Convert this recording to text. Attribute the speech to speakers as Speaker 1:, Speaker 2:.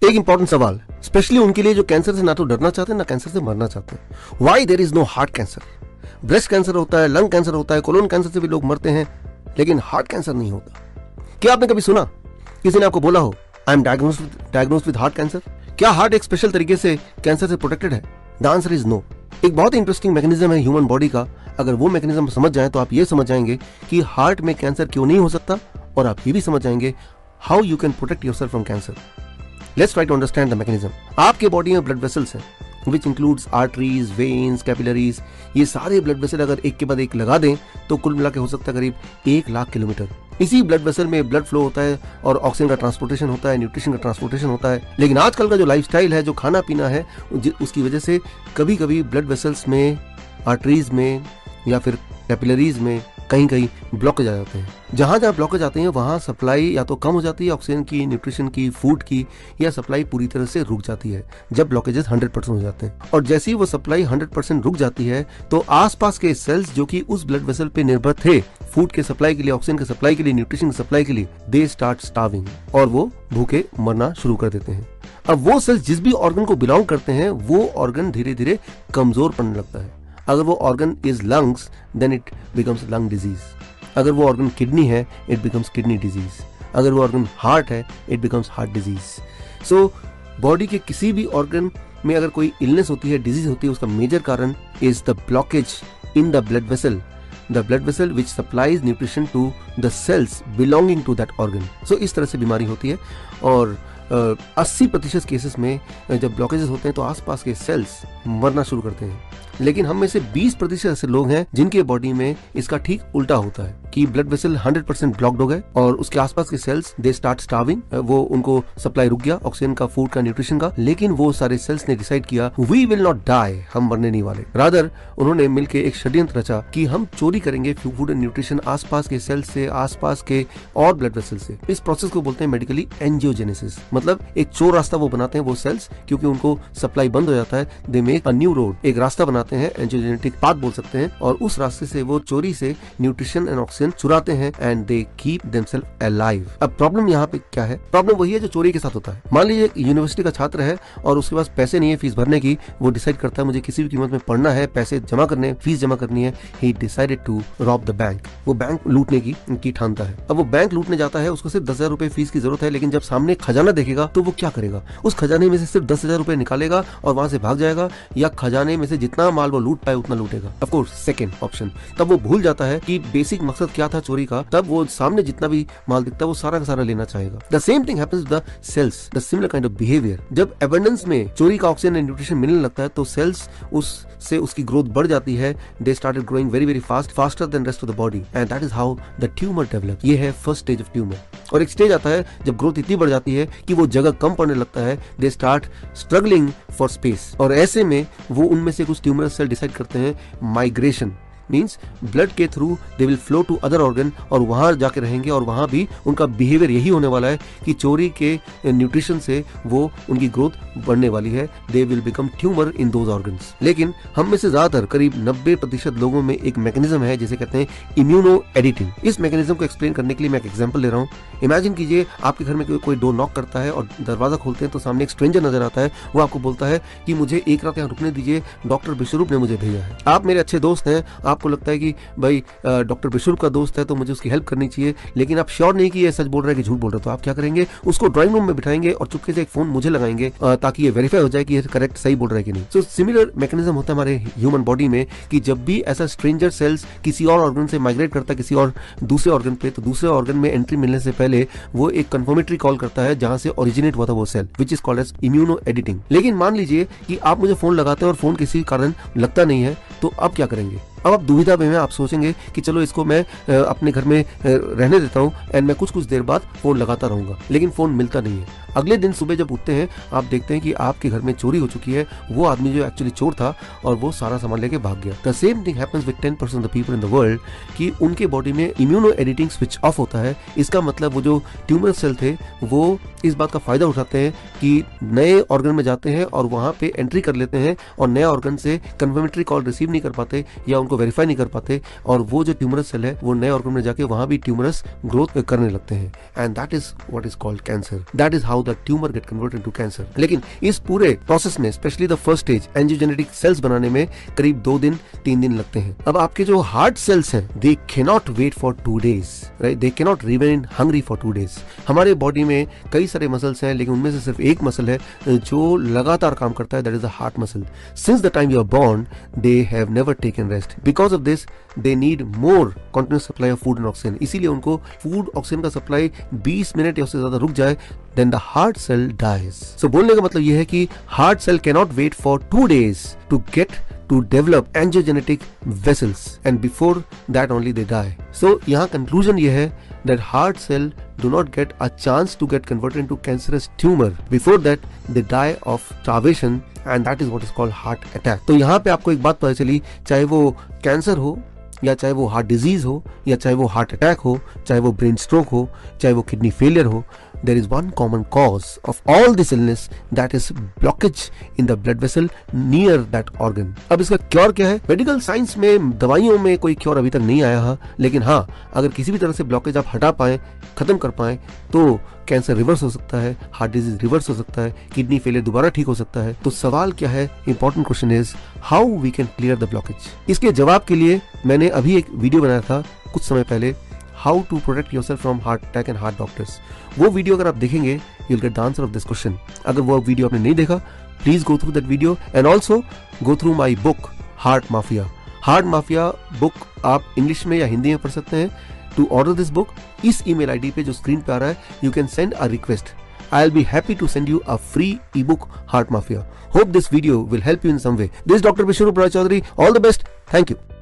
Speaker 1: एक इंपॉर्टेंट सवाल, स्पेशली उनके लिए जो कैंसर से ना तो डरना चाहते हैं ना कैंसर से मरना चाहते हैं। Why there is no heart cancer? Breast cancer होता है, लंग कैंसर होता है, कोलोन कैंसर से भी लोग मरते हैं, लेकिन हार्ट कैंसर नहीं होता। क्या आपने कभी सुना किसी ने आपको बोला हो I am diagnosed with heart cancer? क्या हार्ट एक स्पेशल तरीके से कैंसर से प्रोटेक्टेड है? The answer is no. एक बहुत ही इंटरेस्टिंग मैकेनिज्म है ह्यूमन बॉडी का। अगर वो मैकेनिज्म समझ जाए तो आप ये समझ जाएंगे कि हार्ट में कैंसर क्यों नहीं हो सकता, और आप ये भी समझ जाएंगे how you can protect yourself from cancer. Let's try to understand the mechanism. आपके बॉडी में ब्लड वेसल्स हैं which includes arteries, veins, capillaries. ये सारे ब्लड वेसल अगर एक के बाद एक लगा दें तो कुल मिला के हो सकता है करीब 1 लाख किलोमीटर। इसी ब्लड वेसल में ब्लड फ्लो होता है और ऑक्सीजन का ट्रांसपोर्टेशन होता है, न्यूट्रिशन का ट्रांसपोर्टेशन होता है। लेकिन आजकल का जो लाइफस्टाइल है, जो खाना पीना है, उसकी वजह से कभी कभी ब्लड वेसल्स में, आर्टरीज में या फिर कैपिलरीज में कहीं कहीं ब्लॉकेज आ जाते हैं। जहां जहां ब्लॉकेज आते हैं वहां सप्लाई या तो कम हो जाती है ऑक्सीजन की, न्यूट्रिशन की, फूड की, या सप्लाई पूरी तरह से रुक जाती है जब ब्लॉकेजेस 100% हो जाते हैं। और जैसे ही वो सप्लाई 100% रुक जाती है तो आसपास के सेल्स जो कि उस ब्लड वेसल पे निर्भर थे फूड के सप्लाई के लिए, ऑक्सीजन के सप्लाई के लिए, न्यूट्रिशन के सप्लाई के लिए, दे स्टार्ट स्टार्विंग, और वो भूखे मरना शुरू कर देते हैं। अब वो सेल्स जिस भी ऑर्गन को बिलोंग करते हैं वो ऑर्गन धीरे धीरे कमजोर पड़ने लगता है। अगर वो organ is lungs then it becomes lung disease. अगर वो ऑर्गन किडनी है इट बिकम्स किडनी डिजीज। अगर वो ऑर्गन हार्ट है it becomes heart disease. So body के किसी भी ऑर्गन में अगर कोई इलनेस होती है, डिजीज होती है, उसका मेजर कारण is the blockage in the blood vessel which supplies nutrition to the cells belonging to that organ. So इस तरह से बीमारी होती है। और 80% केसेस में जब ब्लॉकेजेस होते हैं तो आसपास के सेल्स मरना शुरू करते हैं। लेकिन हम में से 20% ऐसे लोग हैं जिनके बॉडी में इसका ठीक उल्टा होता है कि ब्लड वेसल 100% ब्लॉक्ड हो गए और उसके आसपास के सेल्स दे स्टार्ट स्टार्विंग। वो उनको सप्लाई रुक गया ऑक्सीजन का, फूड का, न्यूट्रिशन का, लेकिन वो सारे सेल्स ने डिसाइड किया वी विल नॉट डाई, हम मरने नहीं वाले। रादर उन्होंने मिलकर एक षड्यंत्र रचा कि हम चोरी करेंगे फूड एंड न्यूट्रिशन आसपास के सेल्स से, आसपास के और ब्लड वेसल से। इस प्रोसेस को बोलते हैं मेडिकली एंजियोजेनेसिस। मतलब एक चोर रास्ता वो बनाते हैं वो सेल्स, क्योंकि उनको सप्लाई बंद हो जाता है, they make a new road, एक रास्ता बनाते हैं, एंजियोजेनेटिक पाथ बोल सकते हैं, और उस रास्ते से वो चोरी से न्यूट्रिशन एंड ऑक्सीजन चुराते हैं and they keep themselves alive. अब प्रॉब्लम यहाँ पे क्या है? प्रॉब्लम वही है जो चोरी के साथ होता है। मान लीजिए यूनिवर्सिटी का छात्र है और उसके पास पैसे नहीं है फीस भरने की, वो डिसाइड करता है मुझे किसी भी कीमत में पढ़ना है, पैसे जमा करने, फीस जमा करनी है। He decided to rob the bank, वो बैंक लूटने की ठानता है। अब वो बैंक लूटने जाता है, उसको सिर्फ 10,000 रुपए फीस की जरूरत है, लेकिन जब सामने खजाना देखेगा तो वो क्या करेगा? उस खजाने में से सिर्फ 10,000 रुपए निकालेगा और वहां से भाग जाएगा, या खजाने में से जितना माल वो लूट पाए उतना लूटेगा? Of course second option. तब वो भूल जाता है कि बेसिक मकसद क्या था चोरी का। तब वो सामने जितना भी माल दिखता है वो सारा का सारा लेना चाहेगा। The same thing happens with the cells, the similar kind of behaviour. जब एबंडेंस में चोरी का ऑक्सीजन एंड न्यूट्रिशन मिलने लगता है तो सेल्स उससे उसकी ग्रोथ बढ़ जाती है। They started growing very very fast, faster than rest of the body, and that is how the tumour develop. ये है फर्स्ट स्टेज ऑफ ट्यूमर। और एक स्टेज आता है जब ग्रोथ इतनी बढ़ जाती है कि वो जगह कम पड़ने लगता है। They start struggling for space, और ऐसे में वो उनमें से कुछ ट्यूमर सेल डिसाइड करते हैं माइग्रेशन, मीन्स ब्लड के through they will flow to other organ, और वहां जाके रहेंगे, और वहां भी उनका बिहेवियर यही होने वाला है कि चोरी के न्यूट्रिशन से वो उनकी ग्रोथ बढ़ने वाली है। They will become tumour in those organs. लेकिन हम में से ज्यादातर करीब 90% लोगों में एक मैकेनिज्म है जिसे कहते हैं इम्यूनो एडिटिंग। इस मैकेनिज्म को एक्सप्लेन करने के लिए मैं एक एग्जांपल ले रहा हूँ। इमेजिन कीजिए आपके घर में कोई डोर नॉक करता है और दरवाजा खोलते हैं तो सामने एक स्ट्रेंजर नजर आता है। वो आपको बोलता है कि मुझे एक रात यहाँ रुकने दीजिए, डॉक्टर विश्वरूप ने मुझे भेजा है। आप मेरे अच्छे दोस्त हैं, आपको लगता है कि भाई डॉक्टर विश्वरूप का दोस्त है तो मुझे उसकी हेल्प करनी चाहिए, लेकिन आप श्योर नहीं कि ये सच बोल रहा है कि झूठ बोल रहा है। तो आप क्या करेंगे? उसको ड्राइंग रूम में बिठाएंगे और चुपके से एक फोन मुझे लगाएंगे ताकि ये वेरीफाई हो जाए कि ये करेक्ट सही बोल रहा है कि नहीं। सो सिमिलर मैकेनिज्म होता है हमारे ह्यूमन बॉडी में कि जब भी ऐसा स्ट्रेंजर सेल्स किसी और ऑर्गन से माइग्रेट करता है किसी और दूसरे ऑर्गन पे, तो दूसरे ऑर्गन में एंट्री मिलने से पहले वो एक कंफर्मेटरी कॉल करता है जहां से ओरिजिनेट हुआ था वो cell, which is called as immuno editing. लेकिन मान लीजिए कि आप मुझे फोन लगाते हैं और फोन किसी कारण लगता नहीं है, तो अब क्या करेंगे? अब आप दुविधा में आप सोचेंगे कि चलो इसको मैं अपने घर में रहने देता हूँ एंड मैं कुछ देर बाद फोन लगाता रहूंगा, लेकिन फोन मिलता नहीं है। अगले दिन सुबह जब उठते हैं आप देखते हैं कि आपके घर में चोरी हो चुकी है, वो आदमी जो एक्चुअली चोर था और वो सारा सामान लेके भाग गया। The same thing happens with 10% of the people in the world कि उनके बॉडी में इम्यूनो एडिटिंग स्विच ऑफ होता है। इसका मतलब वो जो ट्यूमर सेल थे वो इस बात का फायदा उठाते हैं कि नए ऑर्गन में जाते हैं और वहां पे एंट्री कर लेते हैं और नए ऑर्गन से कन्फर्मेटरी कॉल रिसीव नहीं कर पाते या उनको को वेरीफाई नहीं कर पाते और वो जो ट्यूमरस सेल है वो नए ऑर्गन में जाके वहां भी ट्यूमरस ग्रोथ करने लगते हैं, and that is what is called cancer. That is how the tumour get converted to cancer. लेकिन इस पूरे प्रोसेस में specially the first stage angiogenetic cells बनाने में करीब 2 दिन 3 दिन लगते हैं। अब आपके जो हार्ट सेल्स हैं they cannot wait for 2 days, right, they cannot remain hungry for 2 days। हमारे बॉडी में कई सारे मसल्स हैं लेकिन उनमें से सिर्फ एक मसल है जो लगातार काम करता है, that is the heart muscle. Since the time you are born they have never taken rest, because of this they need more continuous supply of food and oxygen. इसीलिए उनको फूड ऑक्सीजन का supply 20 minute या उससे ज्यादा रुक जाए then the heart cell dies. So बोलने का मतलब यह है कि heart cell cannot wait for 2 days to get to develop angiogenetic vessels and before that only they die. So यहाँ conclusion यह है that heart cell do not get a chance to get converted into cancerous tumor. Before that they die of starvation and that is what is called heart attack. तो यहाँ पे आपको एक बात पता चली, चाहे वो कैंसर हो या चाहे वो हार्ट डिजीज हो या चाहे वो हार्ट अटैक हो, चाहे वो ब्रेन स्ट्रोक हो, चाहे वो किडनी फेलियर हो, there is one common cause of all this illness, that is blockage in the blood vessel near that organ. अब इसका क्योर क्या है? मेडिकल साइंस में दवाइयों में कोई क्योर अभी तक नहीं आया है, लेकिन हाँ अगर किसी भी तरह से ब्लॉकेज आप हटा पाए, खत्म कर पाए, तो कैंसर रिवर्स हो सकता है, हार्ट डिजीज रिवर्स हो सकता है, किडनी फेलियर दोबारा ठीक हो सकता है। तो सवाल क्या है? Important question is how we can clear the blockage. इसके जवाब के लिए मैंने अभी एक वीडियो बनाया था कुछ समय पहले, how to protect yourself from heart attack and heart doctors. वो वीडियो अगर आप देखेंगे you will get the answer of this question. अगर वो वीडियो आपने नहीं देखा please go through that video and also go through my book heart mafia. Heart mafia book आप इंग्लिश में या हिंदी में पढ़ सकते हैं। टू ऑर्डर दिस बुक इस ईमेल आईडी पे जो स्क्रीन पे आ रहा है you can send a request. I will be happy to send you a free ebook Heart Mafia. Hope this video will help you in some way. This is Dr. Vishnu Rai Chaudhary. All the best. Thank you.